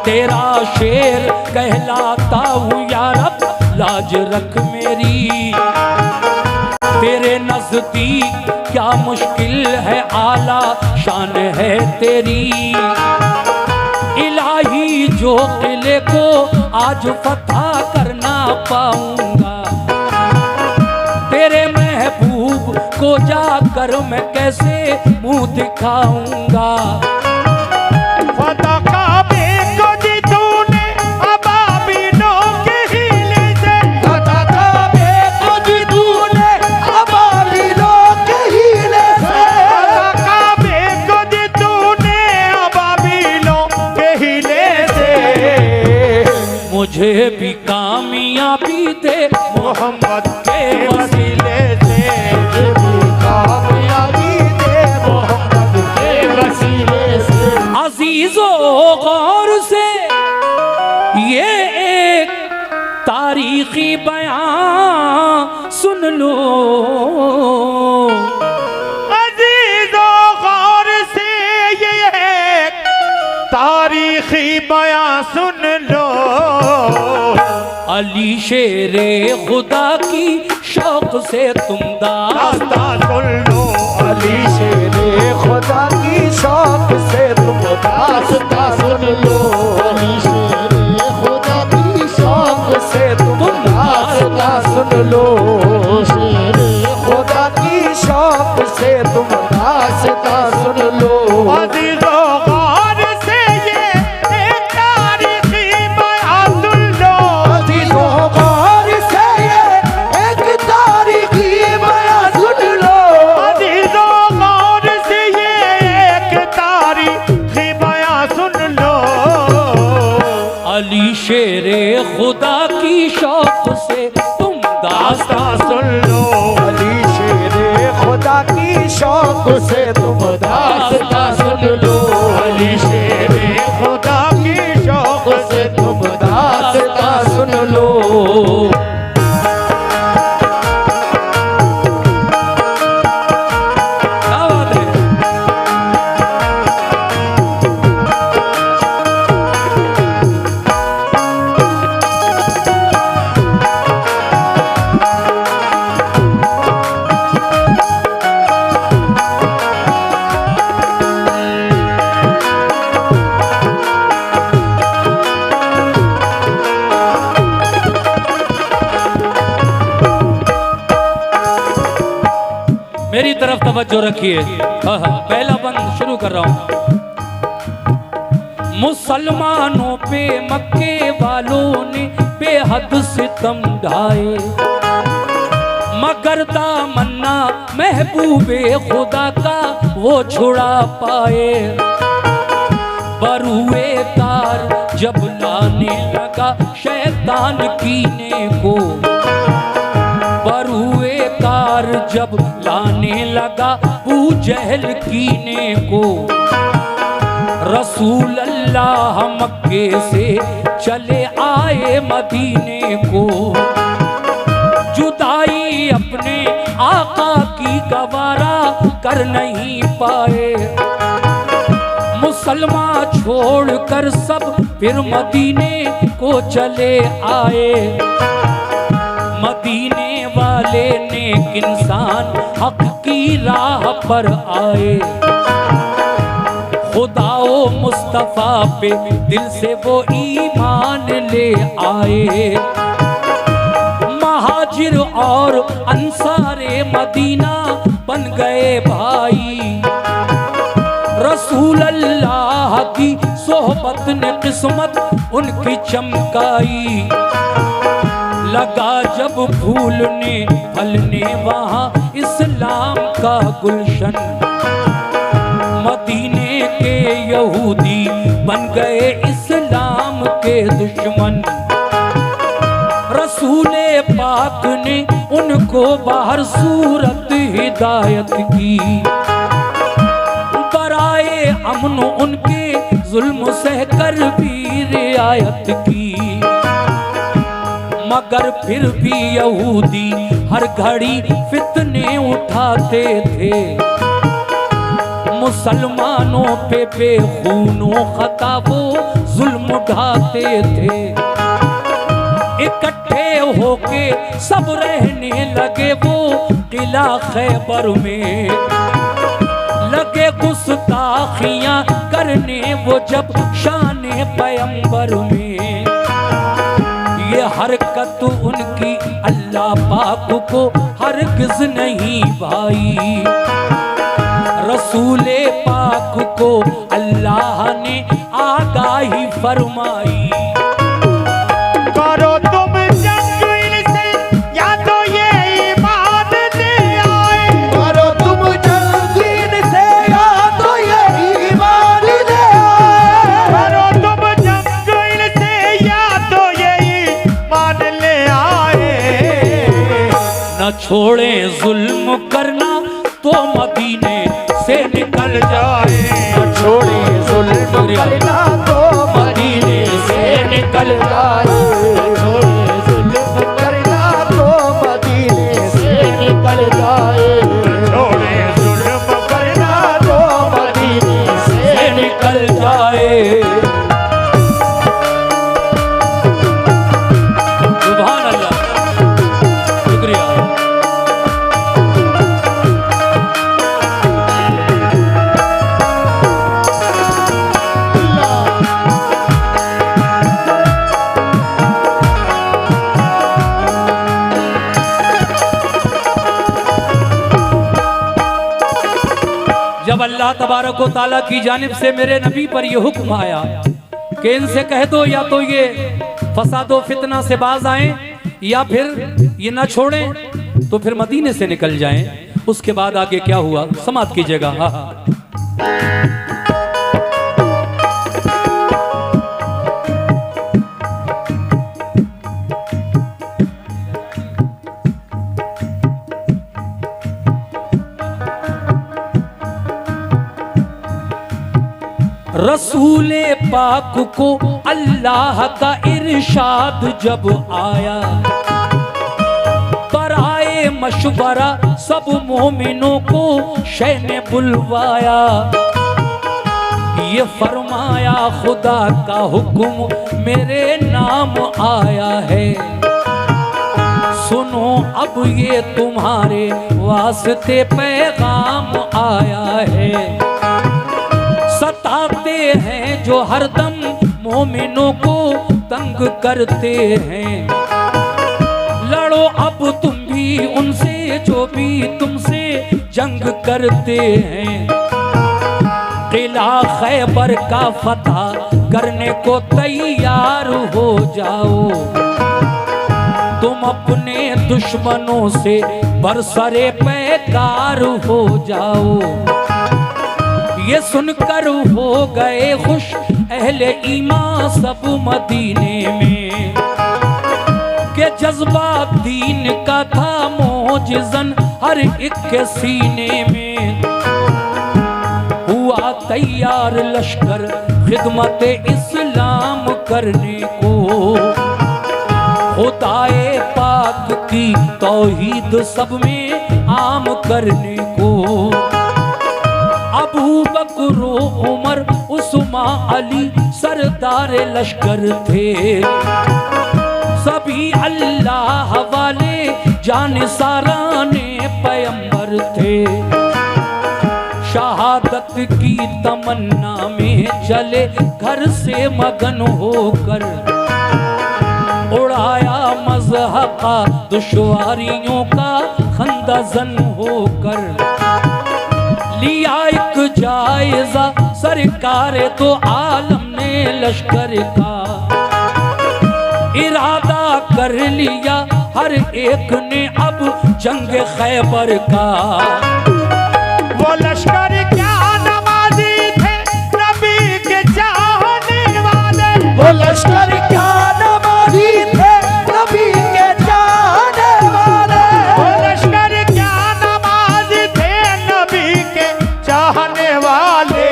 तेरा शेर कहलाता हूँ या रब, लाज रख मेरी। तेरे नजदीक क्या मुश्किल है, आला शान है तेरी। इलाही जो किले को आज फतह करना पाऊंगा, तेरे महबूब को जाकर मैं कैसे मुंह दिखाऊंगा। फतह काबे को दी तूने अबाबिलों के हीले से, फतह काबे को दी तूने अबाबिलों के हीले से, फतह काबे को दी तूने अबाबिलों के हीले से। मुझे भी कामयाबी दे मोहम्मद के वसीले से, कामयाबी दे मोहम्मद के वसीले से। अजीजो गौर से ये एक तारीखी बयान सुन लो। अजीजो गौर से ये एक तारीखी बयान सुन लो। अली शेरे खुदा की शौक से तुम दास्तां सुन लो। अली शेरे खुदा की शौक से तुम दास्तां सुन लो। अली शेरे खुदा की शौक से तुम दास्तां सुन लो। शेरे खुदा की शौक से तुम दास्तां सुन लो। अजीजो गौर से ये एक तारीखी बयान सुन लो। अजीजों गौर से ये एक तारीखी बयान सुन लो। अजीजो गौर से ये एक तारीखी बयान सुन लो। अली शेरे खुदा की शौक से तुम दास्तां सुन लो। अली शेरे खुदा की शौक से तुम दास्तां सुन लो। अली शेरे खुदा की शौक से तुम दास्तां सुन लो। क्या बात है। मेरी तरफ तवज्जो रखिए। पहला बंद शुरू कर रहा हूं। मुसलमानों पे मक्के वालों ने बेहद सितम ढाए, मगर दामन्ना महबूबे खुदा का वो छुड़ा पाए। बरुए तार जब लाने लगा शैतान कीने को, बरुए तार जब लाने लगा अबू जहल कीने को, रसूल अल्लाह मक्के से चले आए मदीने को। जुदाई अपने आका की गवारा कर नहीं पाए, मुसलमान छोड़कर सब फिर मदीने को चले आए। मदीने वाले नेक इंसान हक की राह पर आए, खुदाओ मुस्तफा पे दिल से वो ईमान ले आए। महाजिर और अंसारे मदीना बन गए भाई, रसूल अल्लाह की सोहबत ने किस्मत उनकी चमकाई। लगा जब फूलने फलने वहाँ इस्लाम का गुलशन, मदीने के यहूदी बन गए इस्लाम के दुश्मन। रसूले पाक ने उनको बाहर सूरत हिदायत की, बराए अमन उनके जुल्म सहकर भी रियायत की। मगर फिर भी यहूदी हर घड़ी फितने उठाते थे, मुसलमानों पे बेखूनो खता वो जुल्म ढाते थे। इकट्ठे होके सब रहने लगे वो किला खैबर में। लगे गुस्ताखियां करने वो जब शाने पैगंबर में। ये हरकत उनकी अल्लाह पाक को हरगिज़ नहीं भाई। रसूले पाक को अल्लाह ने आगाही फरमाई। करो तुम जंग इनसे या तो ये ईमान ले आए। करो तुम जंग इनसे या तो ये ईमान ले आए। करो तुम जंग इनसे या तो ये ईमान ले आए। न छोड़े जुल्म करना तो मदीने से निकल जाए। न छोड़े जुल्म करना तो मदीने से निकल जाए। छोड़े जुल्म करना तो मदीने से निकल जाए। छोड़े जुल्म करना तो मदीने से निकल जाए। सुभान अल्लाह, शुक्रिया। जब अल्लाह तबारक व तआला की जानिब से मेरे नबी पर यह हुक्म आया कि इनसे कह दो या तो ये फसादो फितना से बाज आएं या फिर ये ना छोड़ें तो फिर मदीने से निकल जाएं। उसके बाद आगे क्या हुआ समाप्त कीजिएगा। हाँ हाँ। रसूले पाक को अल्लाह का इरशाद जब आया। बराए मशवरा सब मोमिनों को शह ने बुलवाया। ये फरमाया खुदा का हुक्म मेरे नाम आया है। सुनो अब ये तुम्हारे वास्ते पैगाम आया है। सताते हैं जो हरदम मोमिनों को तंग करते हैं। लड़ो अब तुम भी उनसे जो भी तुमसे जंग करते हैं। किला खैबर का फतह करने को तैयार हो जाओ। तुम अपने दुश्मनों से बरसरे पैकार हो जाओ। ये सुनकर हो गए खुश अहले ईमान सब मदीने में के जज्बा दीन का था मोजिज़न हर एक के सीने में। हुआ तैयार लश्कर खिदमत इस्लाम करने को। खुदाए पाक की तौहीद सब में आम करने को। अबू बकर उमर उस्मा अली सरदार लश्कर थे। सभी अल्लाह वाले जानिसाराने पैगंबर थे। शहादत की तमन्ना में चले घर से मगन होकर। उड़ाया मज़हक़ा दुश्वारियों का खंदाजन होकर। लिया एक जायजा सरकार तो आलम ने लश्कर का। इरादा कर लिया हर एक ने अब जंग खैबर का। वो लश्कर क्या नमाज़ी थे नबी के चाहने वाले। वो लश्कर क्या नमाज़ी थे नबी के चाहने वाले। वो लश्कर क्या नमाज़ी थे नबी के चाहने वाले।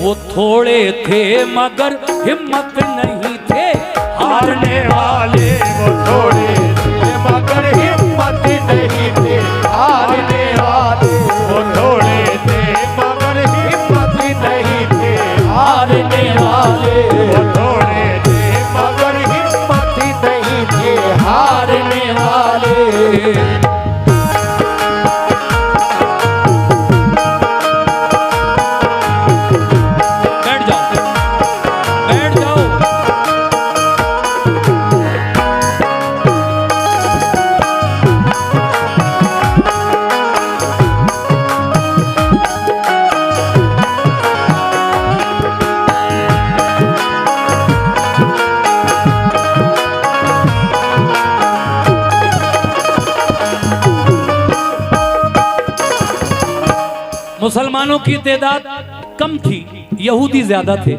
वो थोड़े थे मगर हिम्मत नहीं थे हारने वाले। वो थोड़े थे मगर हिम्मत नहीं थे हारने वाले। वो थोड़े थे मगर हिम्मत नहीं थे हारने वाले। मुसलमानों की तादाद कम थी, यहूदी ज्यादा थे,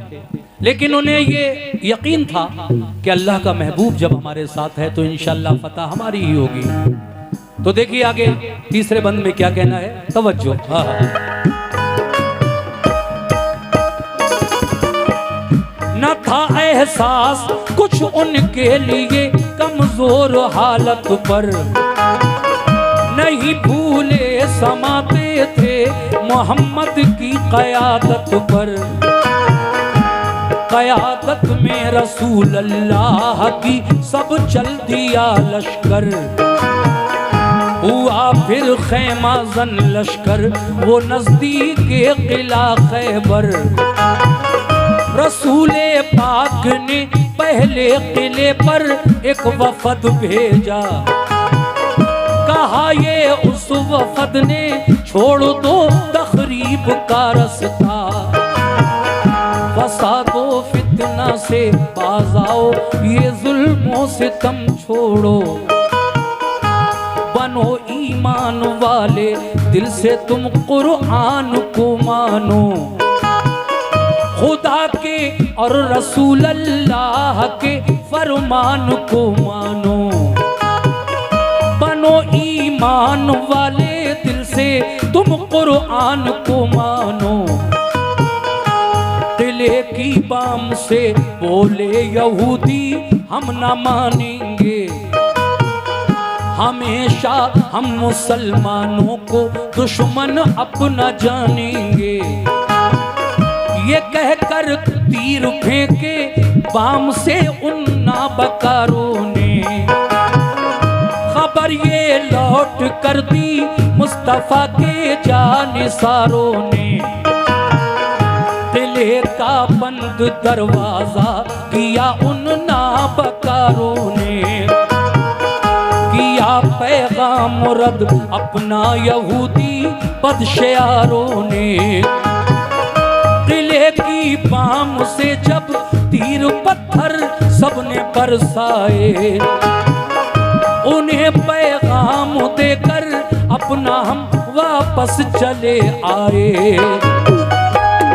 लेकिन उन्हें ये यकीन था कि अल्लाह का महबूब जब हमारे साथ है तो इंशाअल्लाह फतह हमारी ही होगी। तो देखिए आगे तीसरे बंद में क्या कहना है, तवज्जो। न था एहसास कुछ उनके लिए कमजोर हालत पर, नहीं भूले समाते थे मोहम्मद की क़यादत पर। क़यादत में रसूल अल्लाह की सब चल दिया लश्कर, हुआ फिर खैमा जन लश्कर वो नजदीक किला खैबर। रसूले पाक ने पहले किले पर एक वफद भेजा, कहा ये उस वफद ने छोड़ दो तखरीब का रास्ता, फसादो फितना से बाज आओ ये जुल्मों से तुम छोड़ो। बनो ईमान वाले दिल से तुम कुरान को मानो, खुदा के और रसूल अल्लाह के फरमान को मानो। बनो ईमान वाले दिल से तुम कुरान को मानो। किले की बाम से बोले यहूदी हम न मानेंगे, हमेशा हम मुसलमानों को दुश्मन अपना जानेंगे। ये कहकर तीर फेंके बाम से उन नाबकारों ने, खबर ये लौट कर दी मुस्तफा के जानिसारों ने। किले का बंद दरवाजा किया उन नाबकारों ने, किया पैगाम रद अपना यहूदी बदशयारों ने। किले की बाम से जब तीर पत्थर सबने बरसाए, उन्हें पैगाम देकर अपना हम वापस चले आए।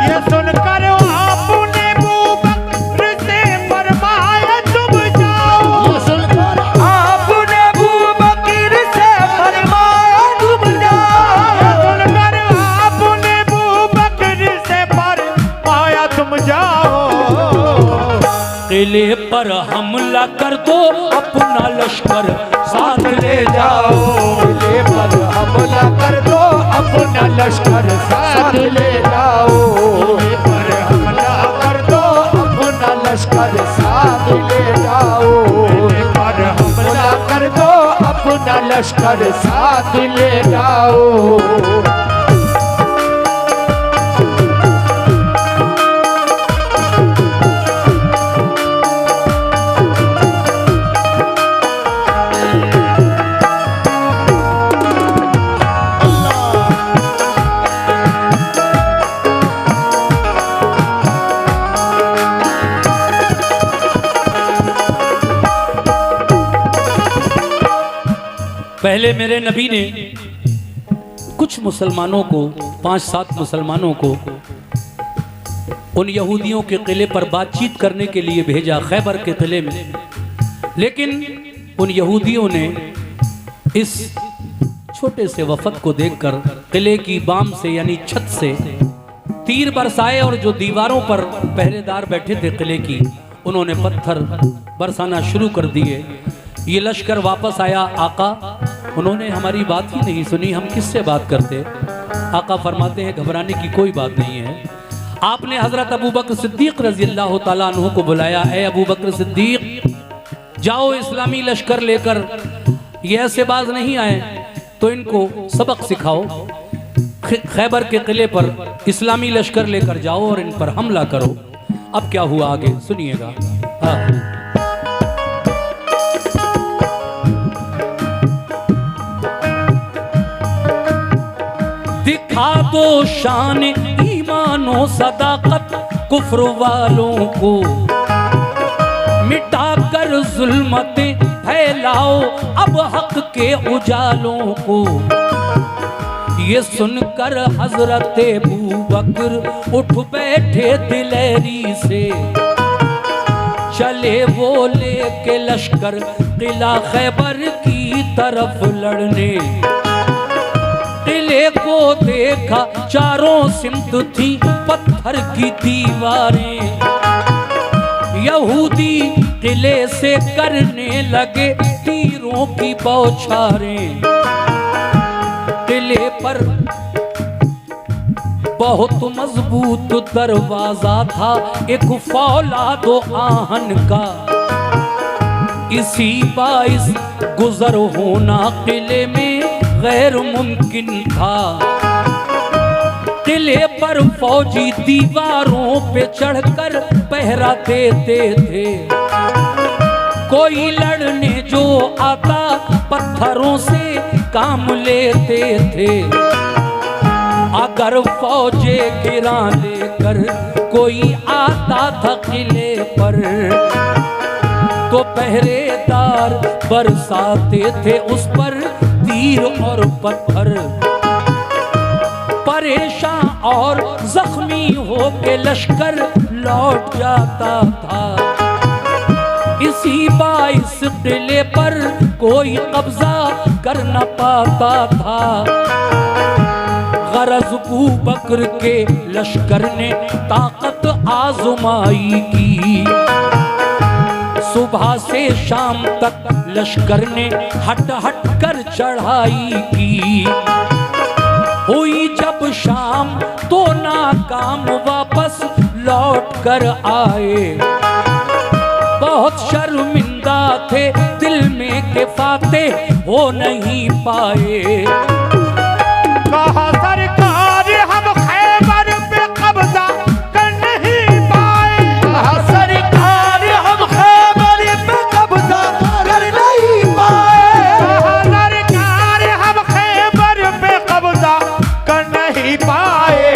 ये सुनकर आपने अबू बकर से फरमाया तुम जाओ, ये सुनकर आपने अबू बकर से फरमाया तुम जाओ, ये सुनकर आपने अबू बकर से फरमाया तुम जाओ। किले पर हमला कर दो अपना लश्कर साथ ले जाओ। किले पर हमला कर दो अपना लश्कर साथ ले जाओ। किले पर हमला कर दो अपना लश्कर साथ ले जाओ। किले पर हमला कर दो अपना लश्कर साथ ले जाओ। पहले मेरे नबी ने कुछ मुसलमानों को, 5-7 मुसलमानों को उन यहूदियों के किले पर बातचीत करने के लिए भेजा, खैबर के किले में। लेकिन उन यहूदियों ने इस छोटे से वफद को देखकर किले की बाम से यानी छत से तीर बरसाए, और जो दीवारों पर पहरेदार बैठे थे किले की, उन्होंने पत्थर बरसाना शुरू कर दिए। ये लश्कर वापस आया, आका उन्होंने हमारी बात ही नहीं सुनी, हम किससे बात करते। आका फरमाते हैं घबराने की कोई बात नहीं है। आपने हजरत अबू बकर सिद्दीक रजी अल्लाह तआला अन्हु को बुलाया, है अबू बकर सिद्दीक जाओ इस्लामी लश्कर लेकर, ये ऐसे बाज नहीं आए तो इनको सबक सिखाओ। खैबर के किले पर इस्लामी लश्कर लेकर जाओ और इन पर हमला करो। अब क्या हुआ आगे सुनिएगा। हाँ। दिखा दो शान ईमानो सदाकत कुफ्र वालों को, मिटा कर जुल्मतें फैलाओ अब हक के उजालों को। ये सुनकर हजरत अबू बकर उठ बैठे दिलेरी से, चले वो लेके लश्कर किला खैबर की तरफ लड़ने। किले को देखा चारों सिमत थी पत्थर की दीवारें, यहूदी किले से करने लगे तीरों की बौछारें। किले पर बहुत मजबूत दरवाजा था एक फौलादो आहन का, इसी बाइस गुजर होना किले में गैर मुमकिन था। किले पर फौजी दीवारों पे चढ़कर पहरा देते थे, कोई लड़ने जो आता पत्थरों से काम लेते थे। अगर फौजे गिरा लेकर कोई आता था किले पर, तो पहरेदार बरसाते थे उस पर तीर और पत्थर। परेशान और जख्मी होके लश्कर लौट जाता था। इसी बाइस किले पर कोई कब्जा कर न पाता था। गरज अबू बकर के लश्कर ने ताकत आजमाई की, सुबह से शाम तक लश्कर ने हट हट कर चढ़ाई की। हुई जब शाम तो नाकाम वापस लौट कर आए, बहुत शर्मिंदा थे दिल में के फातेह हो नहीं पाए। कहा सरकार हम खैबर पे कब्जा कर नहीं पाए, कहा सरकार हम खैबर पे कब्जा कर नहीं पाए, कहा सरकार हम खैबर पे कब्जा कर नहीं पाए।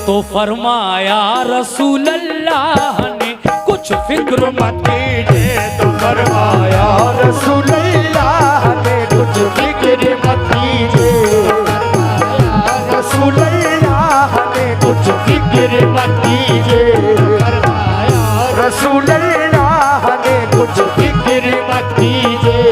तो फरमाया रसूल अल्लाह ने कुछ फिक्र मत कीजिए, तो फरमाया रसूल अल्लाह ने कुछ फिक्र मत कीजिए, रसूल अल्लाह ने कुछ फिक्र मत कीजिए, रसूल अल्लाह ने कुछ फिक्र मत कीजिए।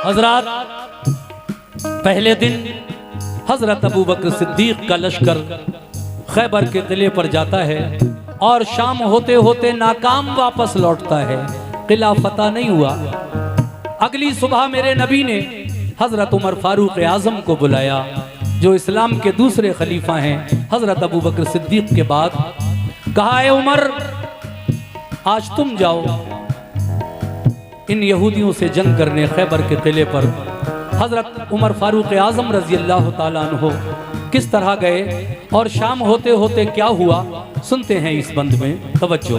हजरात, पहले दिन हजरत अबू बकर सिद्दीक का लश्कर खैबर के किले पर जाता है और शाम होते होते नाकाम वापस लौटता है। किला फतह नहीं हुआ। अगली सुबह मेरे नबी ने हजरत उमर फारूक आजम को बुलाया, जो इस्लाम के दूसरे खलीफा हैं हजरत अबू बकर सिद्दीक के बाद। कहा, है उमर, आज तुम जाओ इन यहूदियों से जंग करने खैबर के किले पर। हजरत उमर फारूक आजम रजी अल्लाह ताला अन्हो किस तरह गए और शाम होते होते क्या हुआ, सुनते हैं इस बंद में। तवज्जो।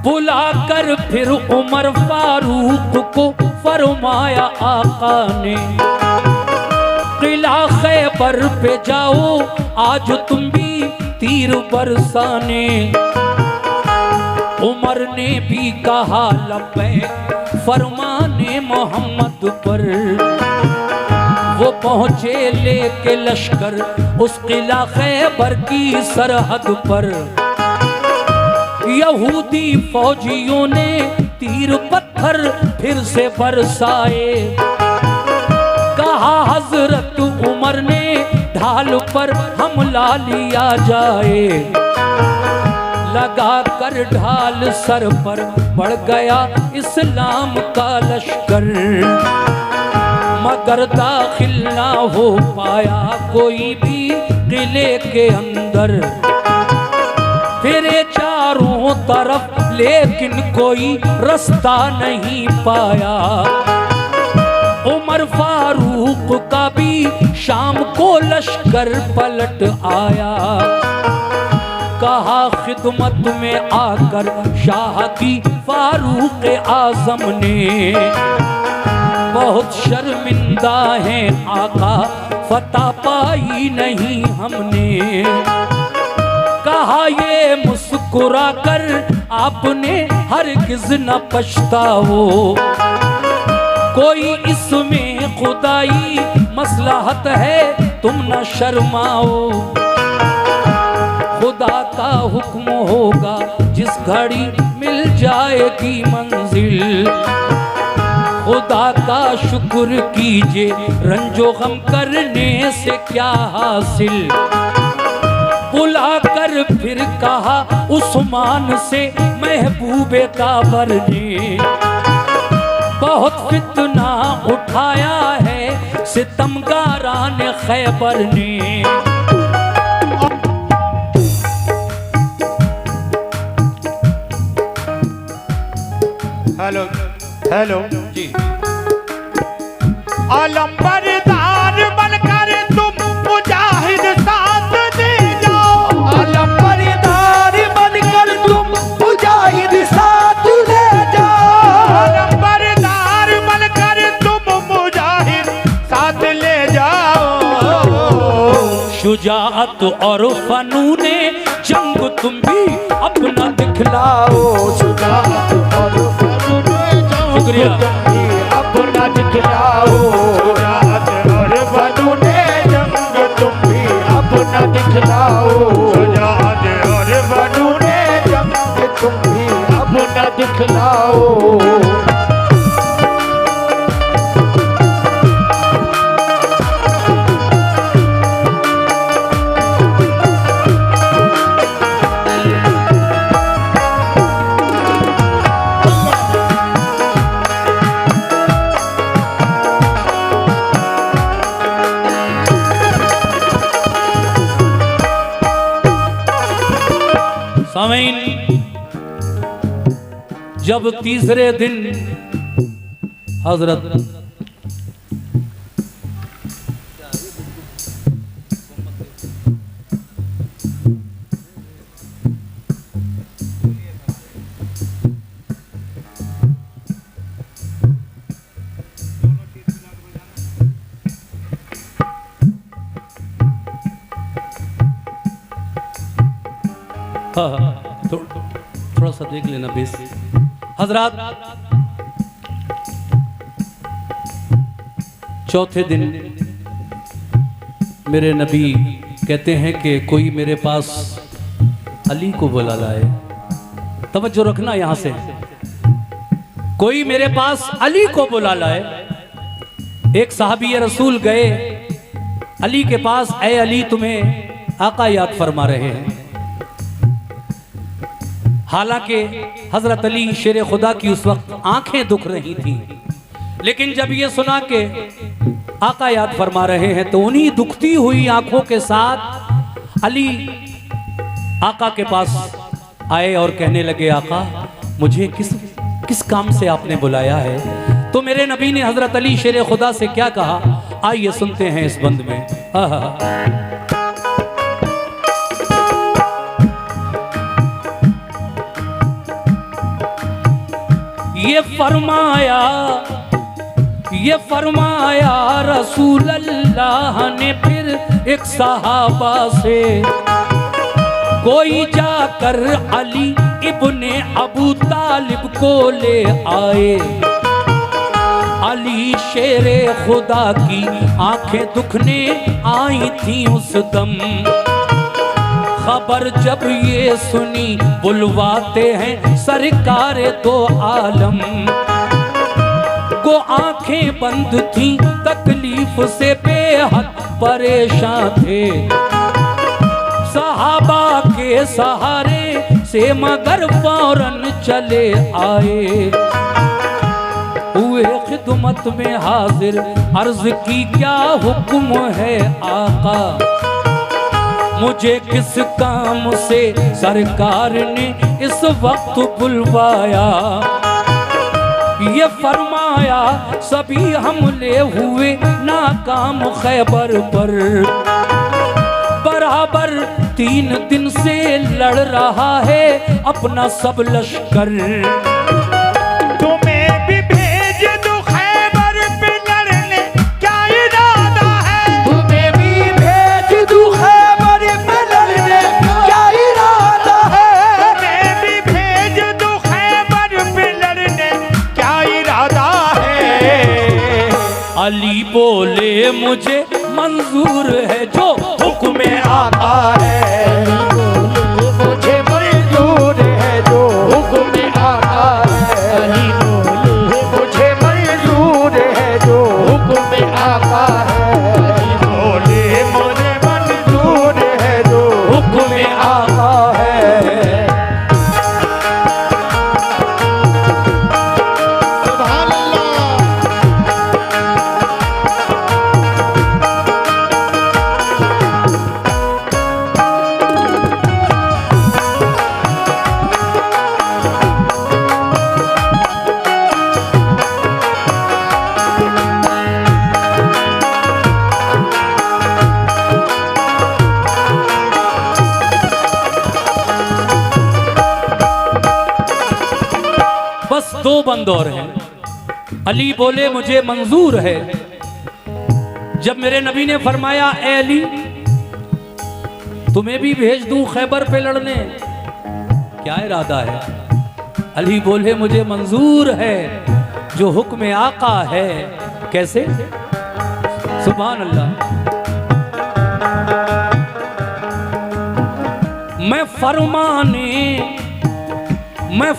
बुलाकर फिर उमर फारूक को फरमाया आका ने, किला खैबर पे जाओ आज तुम भी तीर बरसाने। उमर ने भी कहा लब्बैक फरमाने मोहम्मद पर। वो पहुंचे लेके लश्कर उस किला खैबर की सरहद पर। यहूदी फौजियों ने तीर पत्थर फिर से बरसाए। कहा हजरत उमर ने ढाल पर हमला लिया जाए। लगा कर ढाल सर पर बढ़ गया इस्लाम का लश्कर। मगर दाखिल ना हो पाया कोई भी किले के अंदर। फिरे चारों तरफ लेकिन कोई रास्ता नहीं पाया। उमर फारूक का भी शाम को लश्कर पलट आया। कहा खिदमत में आकर शाह की फारूक आजम ने, बहुत शर्मिंदा है आका फतह पाई नहीं हमने। कहा ये मुस्कुरा कर आपने हरगिज न पछताओ, कोई इसमें खुदाई मसलहत है तुम न शर्माओ। खुदा का हुक्म होगा जिस घड़ी मिल जाएगी मंजिल, खुदा का शुक्र कीजिए रंजो गम करने से क्या हासिल। बुलाकर फिर कहा उस्मान से महबूबे काबर ने, बहुत फितना उठाया है सितमगारान खैबर ने। हेलो हेलो जी। अलंबरदार बनकर तुम मुजाहिद साथ दे जाओ। अलंबरदार बनकर तुम मुजाहिद साथ ले जाओ। अलंबरदार बनकर तुम मुजाहिद साथ ले जाओ। शुजाअत और फनूने जंग तुम भी अपना दिखलाओ। शुजाअत और शुक्रिया। अपना दिखलाओ। शुजाअत और फनूने जंग तुम भी अपना दिखलाओ। शुजाअत और फनूने जंग तुम भी अपना दिखलाओ। सामीन, जब तीसरे दिन हजरत थोड़ा सा देख लेना बेस। हजरात, चौथे दिन मेरे नबी कहते हैं कि कोई मेरे पास अली को बुला लाए। तवज्जो रखना यहां से, कोई मेरे पास अली को बुला लाए। एक साहबी रसूल गए अली के पास, ऐ अली तुम्हें आका याद फरमा रहे हैं। हालांकि हजरत अली शेर खुदा की उस वक्त आंखें दुख रही थी, लेकिन जब ये सुना कि आका याद फरमा रहे हैं तो उन्हीं दुखती हुई आंखों के साथ अली आका के पास आए और कहने लगे, आका मुझे किस काम से आपने बुलाया है? तो मेरे नबी ने हजरत अली शेर खुदा से क्या कहा, आइए सुनते हैं इस बंद में। ये फरमाया रसूल अल्लाह ने फिर एक सहाबा से, कोई जाकर अली इब्ने अबू तालिब को ले आए। अली शेरे खुदा की आंखें दुखने आई थी उस दम। खबर जब ये सुनी बुलवाते हैं सरकार दो आलम को, आंखें बंद थी तकलीफ से बेहद परेशान थे। सहाबा के सहारे से मगर फौरन चले आए। हुए खिदमत में हाजिर, अर्ज की क्या हुक्म है आका, मुझे किस काम से सरकार ने इस वक्त बुलवाया। ये फरमाया सभी हमले हुए नाकाम खैबर पर, बराबर 3 दिन से लड़ रहा है अपना सब लश्कर। तुम्हें भी भेज दूं खैबर पे लड़ने, क्या इरादा है? तुम्हें भी भेज दूं खैबर पे लड़ने, क्या इरादा है? तुम्हें भी भेज दूं खैबर पे लड़ने, क्या इरादा है? अली बोले मुझे मंजूर है जो हुक्म आका है, मुझे मंजूर है जो हुक्म आका है। अली बोले मुझे मंजूर है जो हुक्म आका है। अली बोले मुझे मंजूर है जो हुक्म आका है। सुभान अल्लाह। बस 2 बंद और हैं। अली बोले मुझे मंजूर है। जब मेरे नबी ने फरमाया ए अली तुम्हें भी भेज दूं खैबर पे लड़ने, क्या इरादा है? अली बोले मुझे मंजूर है जो हुक्म आका है। कैसे? सुभान अल्लाह। मैं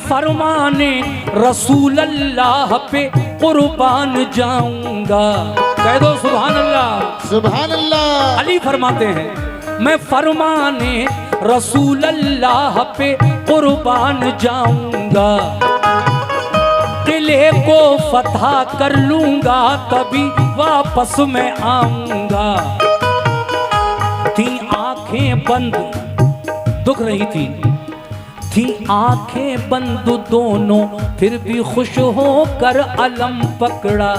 फरमाने रसूल अल्लाह पे कुर्बान जाऊंगा। कह दो सुभान अल्लाह। सुभान अल्लाह। अली फरमाते हैं मैं फरमाने रसूल अल्लाह पे कुर्बान जाऊंगा, किले को फतह कर लूंगा तभी वापस मैं आऊंगा। थी आंखें बंद, दुख रही थी आंखें बंद दोनों, फिर भी खुश होकर अलम पकड़ा।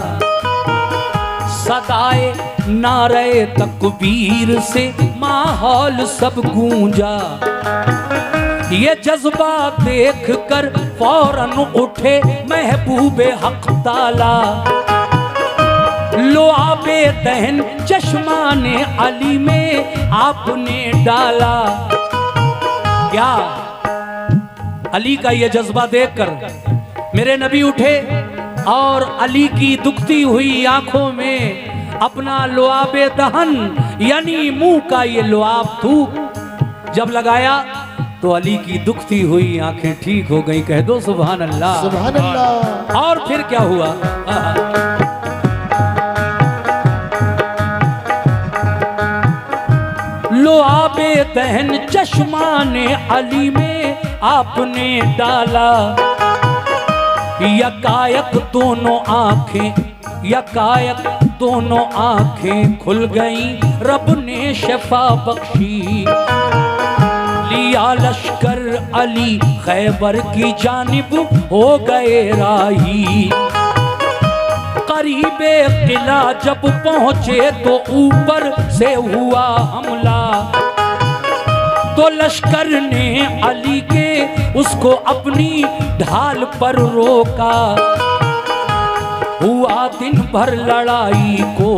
सदाए नारे तकबीर से माहौल सब गूंजा। ये जज्बा देख कर फौरन उठे महबूबे हक ताला। लुआबे दहन चश्माने अली में आपने डाला। क्या अली का ये जज्बा देखकर मेरे नबी उठे और अली की दुखती हुई आंखों में अपना लुआबे दहन यानी मुंह का ये लुआब थूक जब लगाया तो अली की दुखती हुई आंखें ठीक हो गई। कह दो सुभान अल्लाह। सुभान अल्लाह। और फिर क्या हुआ? लुआबे दहन चश्माने अली में आपने डाला। यकायक दोनों आंखें खुल गईं, रब ने शफा बख्शी। लिया लश्कर अली खैबर की जानिब हो गए राही। करीबे किला जब पहुंचे तो ऊपर से हुआ हमला। तो लश्कर ने अली के उसको अपनी ढाल पर रोका। हुआ दिन भर लड़ाई को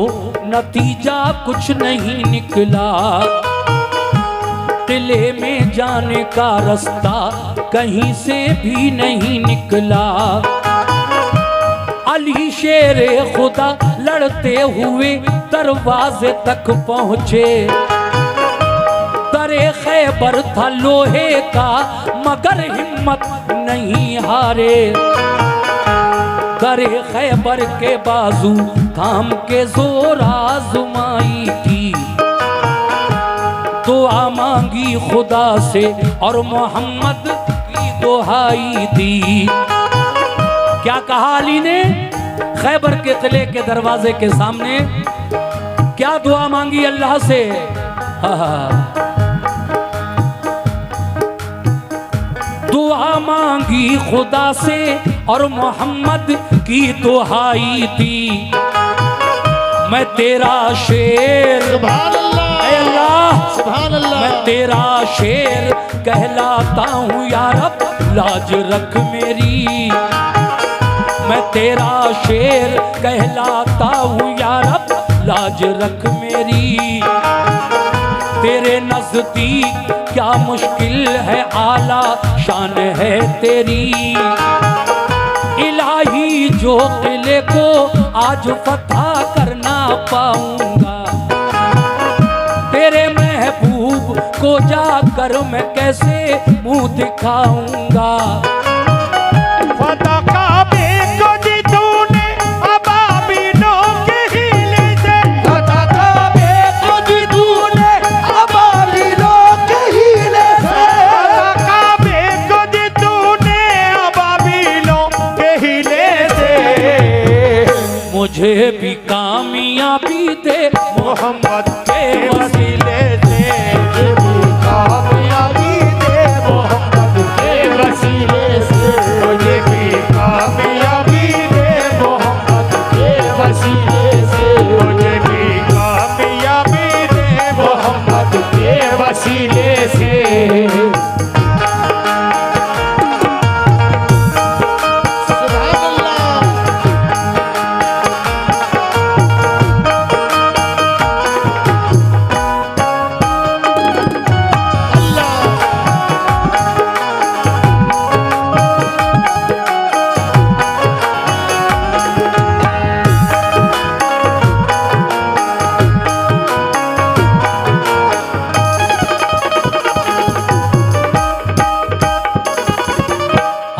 नतीजा कुछ नहीं निकला। किले में जाने का रास्ता कहीं से भी नहीं निकला। अली शेरे खुदा लड़ते हुए दरवाजे तक पहुंचे। दरे खैबर था लोहे का मगर हिम्मत नहीं हारे। दरे खैबर के बाजू थाम के जोर आजमाई थी। दुआ मांगी खुदा से और मोहम्मद की दुहाई दी। क्या कहा अली ने? खैबर के किले के दरवाजे के सामने क्या दुआ मांगी अल्लाह से। दुआ मांगी खुदा से और मोहम्मद की दुहाई थी, मैं तेरा शेर सुभान अल्लाह, ऐ अल्लाह सुभान अल्लाह, मैं तेरा शेर कहलाता हूँ या रब लाज रख मेरी, मैं तेरा शेर कहलाता हूँ या रब लाज रख मेरी। तेरे नजदीक क्या मुश्किल है आला शान है तेरी, इलाही जो किले को आज फतह करना पाऊंगा, तेरे महबूब को जाकर मैं कैसे मुंह दिखाऊंगा। फतह काबे को दी तूने अबाबिलों के हीले से, फतह काबे को दी तूने अबाबिलों के हीले से, फतह काबे को दी तूने अबाबिलों के हीले से। मुझे भी कामयाबी दे मोहम्मद के वसीले से, मुझे भी कामयाबी दे मोहम्मद के वसीले से, मुझे भी कामयाबी दे मोहम्मद के वसीले से, मुझे भी कामयाबी दे मोहम्मद के वसीले से। सुभान अल्लाह,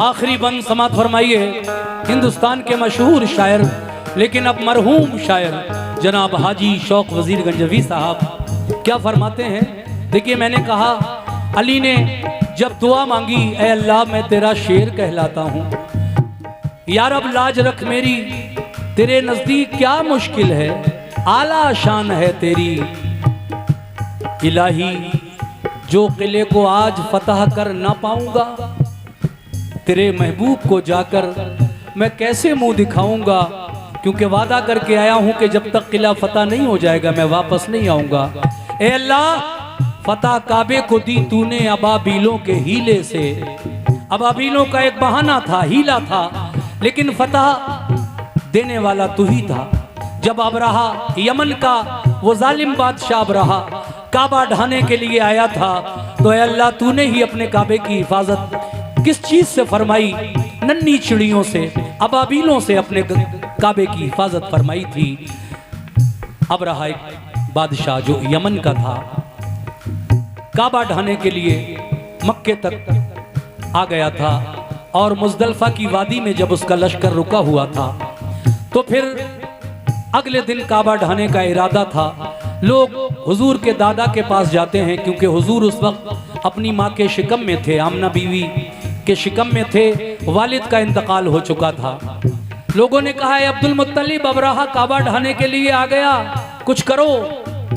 आखिरी बंद समात फरमाइए। हिंदुस्तान के मशहूर शायर लेकिन अब मरहूम शायर जनाब हाजी शौक वजीर गंजवी साहब क्या फरमाते हैं। देखिए मैंने कहा अली ने जब दुआ मांगी, ऐ अल्लाह मैं तेरा शेर कहलाता हूँ, यार अब लाज रख मेरी, तेरे नजदीक क्या मुश्किल है आला शान है तेरी, इलाही जो किले को आज फतह कर ना पाऊंगा, तेरे महबूब को जाकर मैं कैसे मुंह दिखाऊंगा, क्योंकि वादा करके आया हूं कि जब तक किला फतह नहीं हो जाएगा मैं वापस नहीं आऊंगा। ए अल्लाह फतह काबे को दी तूने अबाबीलों के हीले से। अबाबीलों का एक बहाना था, हीला था, लेकिन फतह देने वाला तू ही था। जब अबरहा यमन का वो जालिम बादशाह अबरहा काबा ढाने के लिए आया था, तो ए अल्लाह तूने ही अपने काबे की हिफाजत किस चीज से फरमाई, नन्ही चिड़ियों से, अबाबीलों से अपने काबे की हिफाजत फरमाई थी। अबरहा एक बादशाह जो यमन का था, काबा ढाने के लिए मक्के तक आ गया था, और मुजदलफा की वादी में जब उसका लश्कर रुका हुआ था, तो फिर अगले दिन काबा ढाने का इरादा था। लोग हुजूर के दादा के पास जाते हैं, क्योंकि हुजूर उस वक्त अपनी माँ के शिकम में थे, आमना बीवी के शिकम में थे, वालिद का इंतकाल हो चुका था। लोगों ने कहा है अब्दुल मुत्तलिब अबरहा काबा ढाने के लिए आ गया, कुछ करो।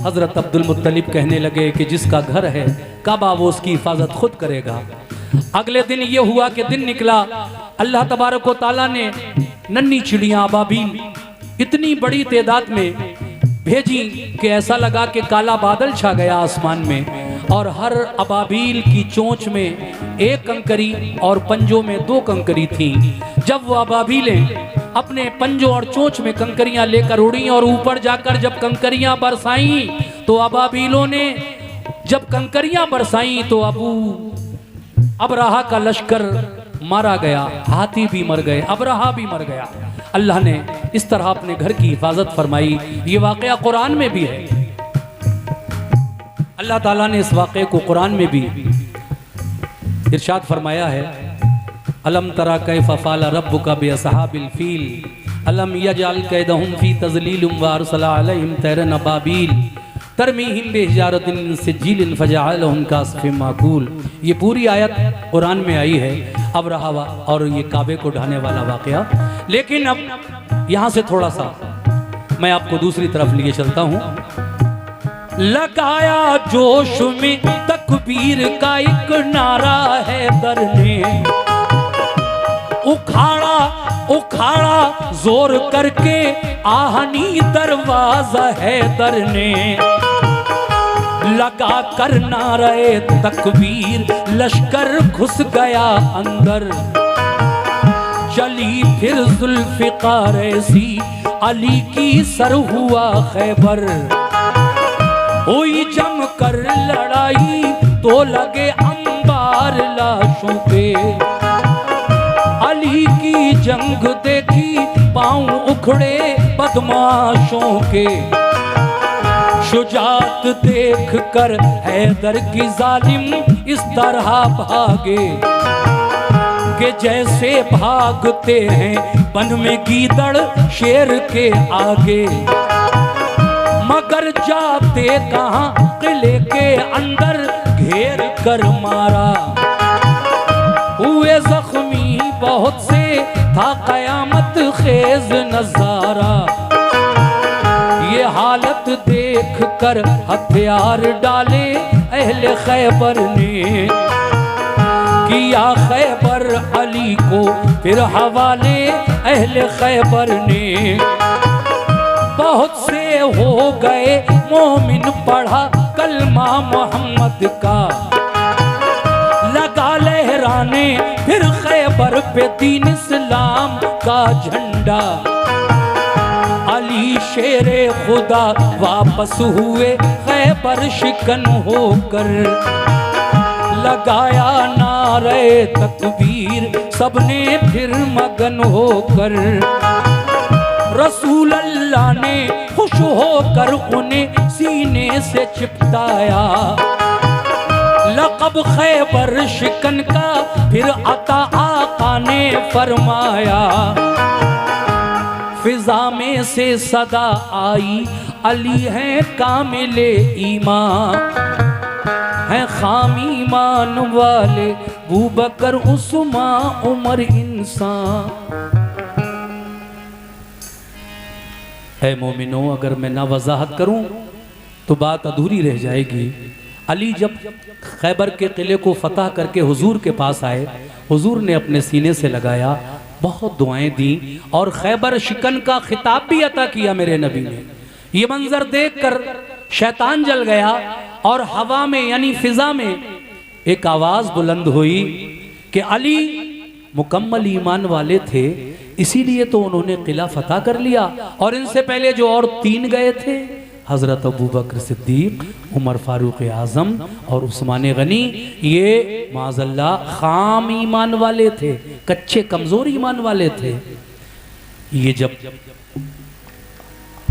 हजरत अब्दुल मुत्तलिब कहने लगे कि जिसका घर है काबा वो उसकी हिफाजत खुद करेगा। अगले दिन ये हुआ कि दिन निकला, अल्लाह तबारक व तआला ने नन्ही चिड़ियां अबाबील इतनी बड़ी तादाद में भेजी कि ऐसा लगा कि काला बादल छा गया आसमान में, और हर अबाबील की चोंच में एक कंकरी और पंजों में 2 कंकरी थी। जब वो अबाबीलें अपने पंजों और चोंच में कंकरियां लेकर उड़ी और ऊपर जाकर जब कंकरियां बरसाई, तो अबाबीलों ने जब कंकरियां बरसाई तो अबरहा का लश्कर मारा गया, हाथी भी मर गए, अबरहा भी मर गया। अल्लाह ने इस तरह अपने घर की हिफाजत फरमाई। ये वाकया कुरान में भी है। अल्लाह ताला ने इस वाक़े को कुरान में भी इरशाद फरमाया है, अलम तरा कैफ फ़अल रब्बुका बिअस्हाबिल फील अलम यजअल कैदहुम फी तज़लीलिम व अरसला अलैहिम तैरन अबाबील तरमीहिम बिहिजारतिन मिन सिज्जीलिन फजअलहुम कास्फिन माकूल। ये पूरी आयत कुरान में आई है, अबरहा और ये काबे को ढाने वाला वाक़या। लेकिन अब यहां से थोड़ा सा मैं आपको दूसरी तरफ लिए चलता हूं। लगाया जोश में तकबीर का एक नारा है दर ने, उखाड़ा उखाड़ा जोर करके आहनी दरवाजा है दर ने। लगा कर नारे तकबीर लश्कर घुस गया अंदर। चली फिर जुल्फ़िकार ऐसी अली की सर हुआ खैबर। हुई जम कर लड़ाई तो लगे अंबार लाशों के। अली की जंग देखी पांव उखड़े बदमाशों के। शुजात देख कर हैदर की जालिम इस तरह भागे कि जैसे भागते हैं वन में गीदड़ शेर के आगे। मगर जाते कहां किले के अंदर घेर कर मारा। हुए जख्मी बहुत से था कयामत खेज नजारा। ये हालत देख कर हथियार डाले अहले खैबर ने। किया खैबर अली को फिर हवाले अहले खैबर ने। बहुत से हो गए मोमिन पढ़ा कलमा मोहम्मद का। लगा लहराने फिर खैबर पे दीन इस्लाम का झंडा। अली शेरे खुदा वापस हुए खैबर शिकन होकर। लगाया नारे तकबीर सबने फिर मगन होकर। रसूल अल्लाह ने खुश होकर उन्हें सीने से चिपटाया। लक़ब खैबर शिकन का फिर अता आका ने फरमाया। फिजा में से सदा आई अली है कामिले ईमान। है खामी ईमान वाले अबू बकर उस्मान उमर इंसान। है मोमिनो, अगर मैं ना वजाहत करूं तो बात अधूरी रह जाएगी। अली जब खैबर के किले को फतह करके हुजूर के पास आए, हुजूर ने अपने सीने से लगाया, बहुत दुआएं दी और खैबर शिकन का खिताब भी अता किया मेरे नबी ने। ये मंजर देखकर शैतान जल गया और हवा में यानी फिजा में एक आवाज बुलंद हुई कि अली मुकम्मल ईमान वाले थे, इसीलिए तो उन्होंने किला फतह कर लिया। और इनसे पहले जो और 3 गए थे, हजरत अबू बकर सिद्दीक, उमर फारूक आजम और उस्मान गनी, ये माज़ल्ला खाम ईमान वाले थे, कच्चे कमजोर ईमान वाले थे। ये जब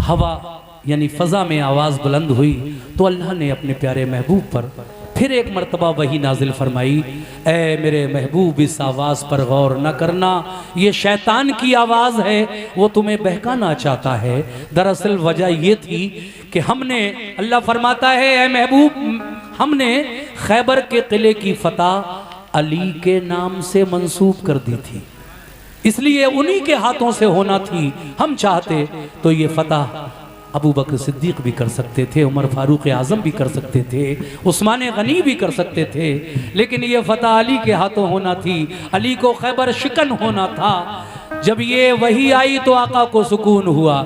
हवा यानी फजा में आवाज बुलंद हुई तो अल्लाह ने अपने प्यारे महबूब पर फिर एक मर्तबा वही नाजिल फरमाई। ऐ मेरे महबूब, इस आवाज़ पर गौर न करना, ये शैतान की आवाज़ है, वो तुम्हें बहकाना चाहता है। दरअसल वजह ये थी कि हमने, अल्लाह फरमाता है ऐ महबूब, हमने खैबर के किले की फतह अली के नाम से मंसूब कर दी थी, इसलिए उन्हीं के हाथों से होना थी। हम चाहते तो ये फतह अबू बकर सिद्दीक भी कर सकते थे, उमर फारूक आजम भी कर सकते थे, उस्मान गनी भी कर सकते थे, लेकिन ये फतह अली के हाथों होना थी। अली को खैबर शिकन होना था। जब ये वही आई तो आका को सुकून हुआ।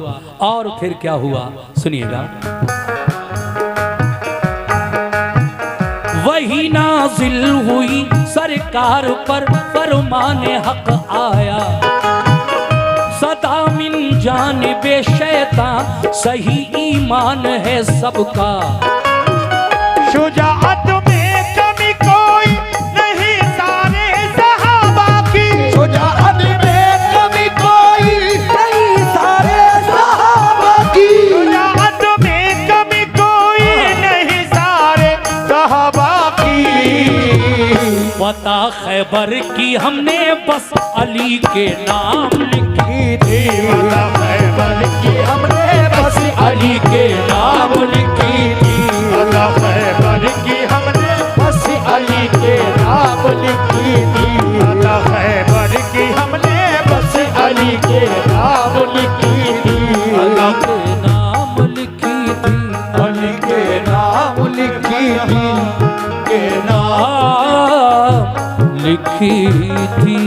और फिर क्या हुआ सुनिएगा। वही नाजिल हुई सरकार पर फरमाने हक आया। सदा मिन जानिबे शैतान सही ईमान है सबका। शुजाअत में कमी कोई नहीं सारे सहाबा की। शुजाअत में कमी कोई नहीं सारे सहाबा की। शुजाअत में कमी कोई नहीं सारे सहाबा की। पता खैबर की हमने बस अली के नाम लिखी थी। पता खैबर की हमने बस अली के नाम लिखी थी। पता खैबर की हमने बस अली के नाम लिखी थी। पता खैबर की हमने बस अली के नाम लिखी लिखी थी के नाम लिखी थी।